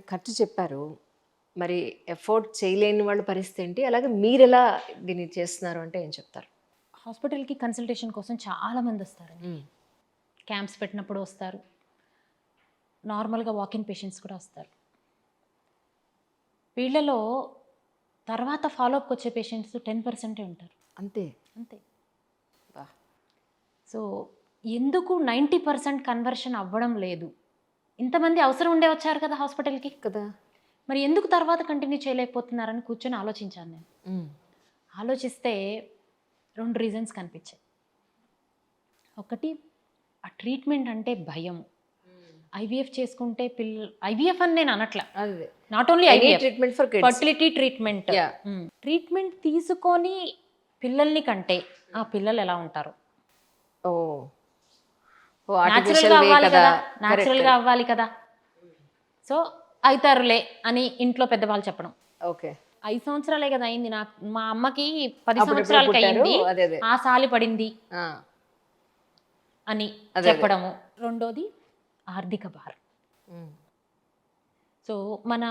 ఖర్చు చెప్పారు. మరి ఎఫోర్డ్ చేయలేని వాళ్ళ పరిస్థితి ఏంటి? అలాగే మీరెలా దీన్ని చేస్తున్నారు అంటే ఏం చెప్తారు? హాస్పిటల్‌కి కన్సల్టేషన్ కోసం చాలామంది వస్తారండి. హ్మ్. క్యాంప్స్ పెట్టినప్పుడు వస్తారు. నార్మల్‌గా వాకిన్ పేషెంట్స్ కూడా వస్తారు. వీళ్ళలో తర్వాత ఫాలోఅప్‌కి వచ్చే పేషెంట్స్ 10% ఉంటారు. అంతే. అంతే. అబ్బా! సో, ఎందుకు 90% కన్వర్షన్ అవ్వడం లేదు? ఇంతమంది అవసరం ఉండే వచ్చారు కదా హాస్పిటల్‌కి. కదా! మరి ఎందుకు తర్వాత కంటిన్యూ చేయలేకపోతున్నారని కూర్చొని ఆలోచించాను నేను. హ్మ్. ఆలోచిస్తే 2 రీజన్స్ కనిపించాయి. ఒకటి ఆ ట్రీట్మెంట్ అంటే భయం. ఐవీఎఫ్ చేసుకుంటే ఐవీఎఫ్ అని నేను అనట్లా. అదే. Not only any IVF, treatment for kids. Fertility treatment. Yeah! Treatment తీసుకొని పిల్లల్ని కంటే ఆ పిల్లలు ఎలా ఉంటారు? ఓహ్! ఓహ్! న్యాచురల్‌గా ఆర్టిఫిషియల్ వే అవ్వాలి కదా! కదా! కరెక్ట్. న్యాచురల్‌గా కరెక్ట్. అవ్వాలి కదా! సో, అయితారులే అని ఇంట్లో పెద్దవాళ్ళు చెప్పడం. ఓకే. 5 సంవత్సరాలే కదా అయింది. మా అమ్మకి 10 అప్పుడెప్పుడో సంవత్సరాలకి పుట్టారు. అయింది. అదే. అదే. ఆ సాలి పడింది ఆ! అని అదే. చెప్పడము. రెండోది ఆర్థిక భారం. హ్మ్. సో, మన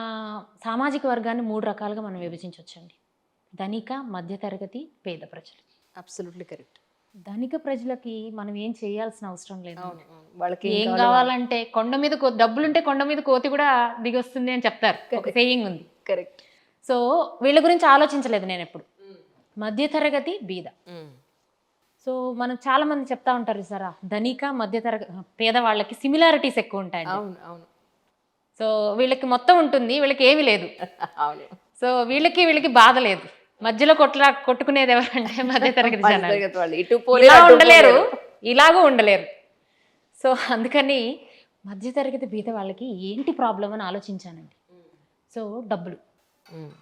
సామాజిక వర్గాన్ని 3 రకాలుగా మనం విభజించొచ్చండి. ధనిక, మధ్యతరగతి, పేద ప్రజలు. Absolutely correct. ధనిక ప్రజలకి మనం ఏం చేయాల్సిన అవసరం అవును. లేదండి. అవును. వాళ్ళకి ఏం ఏం కావాలో వాళ్ళు గావాలంటే కొండ మీద డబ్బులుంటే కొండ మీద కోతి గూడా దిగొస్తుంది అని చెప్తారు. ఒక కరెక్ట్. సేయింగ్ ఉంది. కరెక్ట్. సో, వీళ్ళ గురించి ఆలోచించలేదు నేనెప్పుడు. మధ్యతరగతి, బీద. హ్మ్. సో, మనం చాలా మంది చెప్తా ఉంటారు చూసారా? ధనిక, పేదవాళ్ళకి సిమిలారిటీస్ ఎక్కువుంటాయని చెప్పి. అవును. అవును. సో, వీళ్ళకి మొత్తం ఉంటుంది. వీళ్ళకి ఏమీ లేదు. అవును. సో, వీళ్ళకి బాధ లేదు. మధ్యలో కొట్టుకునేది ఎవరంటే మధ్యతరగతి మధ్య జనాలు. తరగతి వాళ్ళు. ఇటు పోలేరు, ఇలా అటు ఉండలేరు, పోలేరు. ఇలాగూ ఉండలేరు. సో, అందుకని మధ్యతరగతి బీద వాళ్ళకి ఏంటి ప్రాబ్లమ్ అని ఆలోచించానండి. సో, డబ్బులు. హ్మ్.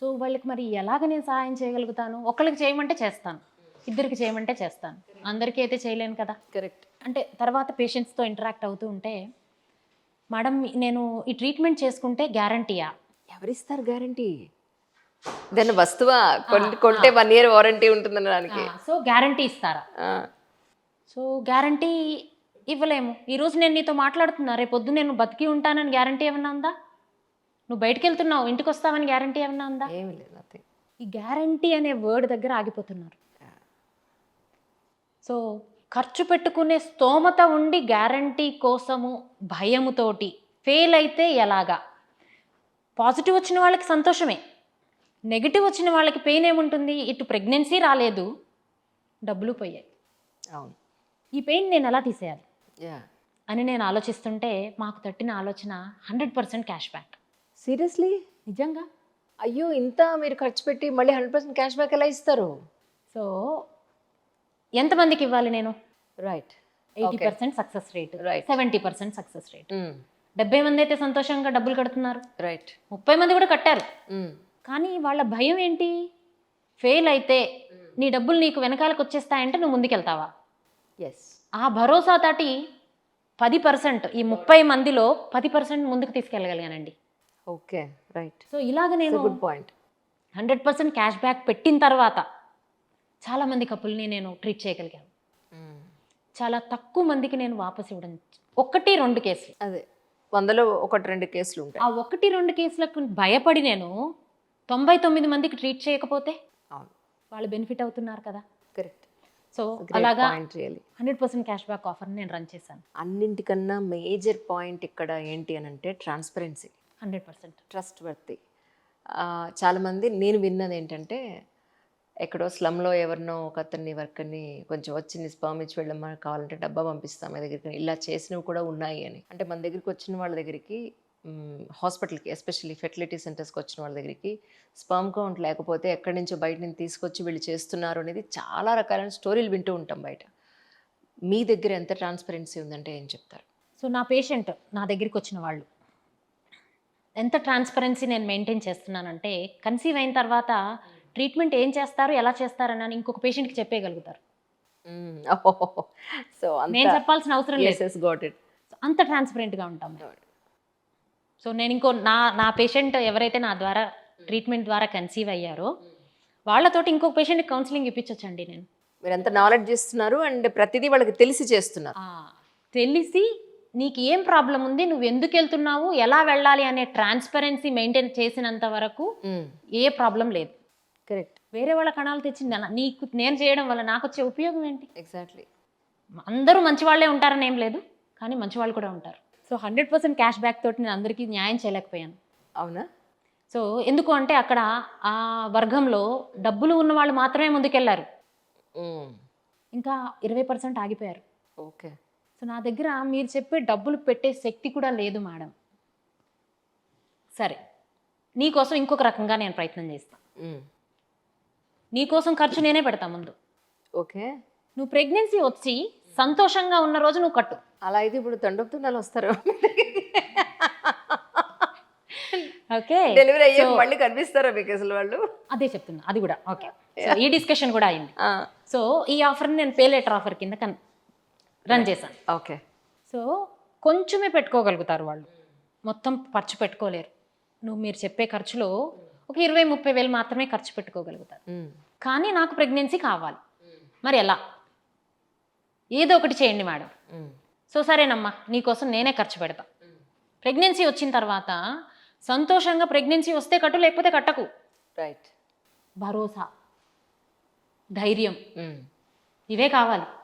సో, వాళ్ళకి మరి ఎలాగ నేను సహాయం చేయగలుగుతాను? ఒకళ్ళకి చేయమంటే చేస్తాను. ఇద్దరికి చేయమంటే చేస్తాను. అందరికీ అయితే చేయలేను కదా! కరెక్ట్. అంటే తర్వాత పేషెంట్స్‌తో ఇంటరాక్ట్ అవుతూ ఉంటే, మేడం నేను ఈ ట్రీట్మెంట్ చేసుకుంటే గ్యారంటీయా? ఎవరిస్తారు గ్యారంటీ? ఏదైనా వస్తువా? ఆ! కొంటే 1 ఇయర్ వారంటీ ఉంటుందనడానికి. సో, గ్యారంటీ ఇస్తారా? ఆ! సో, గ్యారంటీ ఇవ్వలేము. ఈరోజు నేను నీతో మాట్లాడుతున్నా. రేపొద్దున నేను బతికి ఉంటానని గ్యారంటీ ఏమన్నా ఉందా? నువ్వు బయటికెళ్తున్నావు, ఇంటికొస్తావని గ్యారంటీ ఏమన్నా ఉందా? ఏమి లేదు. నథింగ్. ఈ గ్యారంటీ అనే వర్డ్ దగ్గర ఆగిపోతున్నారు. సో, ఖర్చు పెట్టుకునే స్తోమత ఉండి గ్యారంటీ కోసము భయముతోటి ఫెయిల్ అయితే ఎలాగా? పాజిటివ్ వచ్చిన వాళ్ళకి సంతోషమే. నెగెటివ్ వచ్చిన వాళ్ళకి పెయిన్ ఏముంటుంది? ఇటు ప్రెగ్నెన్సీ రాలేదు, డబ్బులు పోయాయి. అవును. ఈ పెయిన్ నేను ఎలా తీసేయాలి యాహ్! అని నేను ఆలోచిస్తుంటే మాకు తట్టిన ఆలోచన 100% క్యాష్ బ్యాక్. సీరియస్లీ? నిజంగా. అయ్యో! ఇంత మీరు ఖర్చు పెట్టి మళ్ళీ 100% క్యాష్ బ్యాక్ ఎలా ఇస్తారు? సో, ఎంతమందికి ఇవ్వాలి నేను? Right. Okay. 80% success rate, right. 70% success rate. హ్మ్. 70 మంది అయితే సంతోషంగా డబ్బులు కడుతున్నారు. రైట్. 30 మంది కూడా కట్టారు. హ్మ్. కానీ వాళ్ళ భయం ఏంటి? ఫెయిల్ అయితే నీ డబ్బులు నీకు వెనకాలకు వచ్చేస్తాయంటే నువ్వు ముందుకెళ్తావా? యెస్. ఆ భరోసాతోటి 10% ఈ 30 మందిలో 10% ముందుకు తీసుకెళ్ళగలిగానండి. ఓకే. రైట్. సో, ఇలాగ ఇట్స్ నేను a good point. 100% cash back పెట్టిన తర్వాత చాలామంది కపుల్ని నేను ట్రీట్ చేయగలిగాను. హ్మ్. చాలా తక్కువ మందికి నేను వాపస్ ఇవ్వడం 1, 2 కేసులు. అదే. 100లో 1, 2 కేసులుంటాయి. ఆ 1, 2 కేసులకు భయపడి నేను 99 మందికి ట్రీట్ చేయకపోతే అవును. వాళ్ళు బెనిఫిట్ అవుతున్నారు కదా! కరెక్ట్. సో, గ్రేట్ అలాగా పాయింట్ రియల్లీ. 100% క్యాష్ బ్యాక్ ఆఫర్‌ని నేను రన్ చేశాను. అన్నింటికన్నా మేజర్ పాయింట్ ఇక్కడ ఏంటి అనంటే ట్రాన్స్‌పరెన్సీ. 100%. Trust worthy. చాలామంది నేను విన్నదేంటంటే, ఎక్కడో స్లమ్‌లో ఎవరినో ఒకతన్ని వర్కర్‌ని కొంచెం వచ్చి నీ స్పెర్మ్ ఇచ్చి వెళ్ళమ్మా కావాలంటే డబ్బా పంపిస్తాం మీ దగ్గరికి. ఇలా చేసినవి కూడా ఉన్నాయి అని. అంటే మన దగ్గరికి వచ్చిన వాళ్ళ దగ్గరికి హాస్పిటల్‌కి ఎస్పెషల్లీ ఫెర్టిలిటీ సెంటర్స్‌కి వచ్చిన వాళ్ళ దగ్గరికి స్పెర్మ్ కౌంట్ లేకపోతే ఎక్కడి నుంచో బయట నుంచి తీసుకొచ్చి వీళ్ళు చేస్తున్నారు అనేది చాలా రకాలైన స్టోరీలు వింటూ ఉంటాం బయట. మీ దగ్గర ఎంత ట్రాన్స్‌పరెన్సీ ఉందంటే ఏం చెప్తారు? సో, నా పేషెంట్ నా దగ్గరికొచ్చిన వాళ్ళు ఎంత ట్రాన్స్‌పరెన్సీ నేను మెయింటైన్ చేస్తున్నానంటే, కన్సీవ్ అయిన తర్వాత ట్రీట్మెంట్ ఏం చేస్తారు, ఎలా చేస్తారనని ఇంకొక పేషెంట్‌కి చెప్పేయగలుగుతారు. హ్మ్. సో, నేను అంత చెప్పాల్సిన అవసరం యెస్. లేదు. యెస్. Got it. సో, అంత ట్రాన్స్‌పరెంట్‌గా ఉంటాం మేము. సో, నేను నా పేషెంట్ ఎవరైతే నా ద్వారా ట్రీట్మెంట్ ద్వారా కన్సీవ్ అయ్యారో, వాళ్ళతోటి ఇంకొక పేషెంట్‌కి కౌన్సెలింగ్ ఇప్పించొచ్చండి నేను. మీరెంత నాలెడ్జ్ ఇస్తున్నారు అండ్ ప్రతిదీ వాళ్ళకి తెలిసి చేస్తున్నారు. ఆ! తెలిసి నీకు ఏం ప్రాబ్లం ఉంది, నువ్వు ఎందుకు వెళ్తున్నావు, ఎలా వెళ్ళాలి అనే ట్రాన్స్పరెన్సీ మెయింటైన్ చేసినంత వరకు ఏ ప్రాబ్లం లేదు. కరెక్ట్. వేరే వాళ్ళ కణాలు తెచ్చి నీకు నేను చేయడం వల్ల నాకు వచ్చే ఉపయోగం ఏంటి? ఎగ్జాక్ట్లీ. అందరూ మంచి వాళ్ళే ఉంటారని ఏం లేదు, కానీ మంచి వాళ్ళు కూడా ఉంటారు. సో 100% క్యాష్ బ్యాక్ తోటి నేను అందరికీ న్యాయం చేయలేకపోయాను. అవునా? సో ఎందుకు అంటే అక్కడ ఆ వర్గంలో డబ్బులు ఉన్న వాళ్ళు మాత్రమే ముందుకెళ్ళారు, ఇంకా 20% ఆగిపోయారు. ఓకే. సో నా దగ్గర మీరు చెప్పే డబ్బులు పెట్టే శక్తి కూడా లేదు మేడం. సరే, నీకోసం ఇంకొక రకంగా నేను ప్రయత్నం చేస్తాను. నీకోసం ఖర్చు నేనే పెడతా ముందు. ఓకే. నువ్వు ప్రెగ్నెన్సీ వచ్చి సంతోషంగా ఉన్న రోజు నువ్వు కట్టు. అలా అయితే ఇప్పుడు తండొప్పుతున్నాలు వస్తారు. ఓకే, డెలివరీ అయ్యాక మళ్ళీ కనిపిస్తారా మీకు అసలు వాళ్ళు? అదే చెప్తున్నా, అది కూడా ఓకే. సో ఈ డిస్కషన్ కూడా అయింది. సో ఈ ఆఫర్ని నేను పే లెటర్ ఆఫర్ కింద రన్ చేశాను. ఓకే. సో కొంచెమే పెట్టుకోగలుగుతారు వాళ్ళు, మొత్తం ఖర్చు పెట్టుకోలేరు. మీరు చెప్పే ఖర్చులో ఒక 20-30 వేలు మాత్రమే ఖర్చు పెట్టుకోగలుగుతారు. కానీ నాకు ప్రెగ్నెన్సీ కావాలి, మరి ఎలా? ఏదో ఒకటి చేయండి మేడం. సో సరేనమ్మా, నీకోసం నేనే ఖర్చు పెడతా. ప్రెగ్నెన్సీ వచ్చిన తర్వాత సంతోషంగా ప్రెగ్నెన్సీ వస్తే కట్టు, లేకపోతే కట్టకు. రైట్. భరోసా, ధైర్యం, ఇవే కావాలి.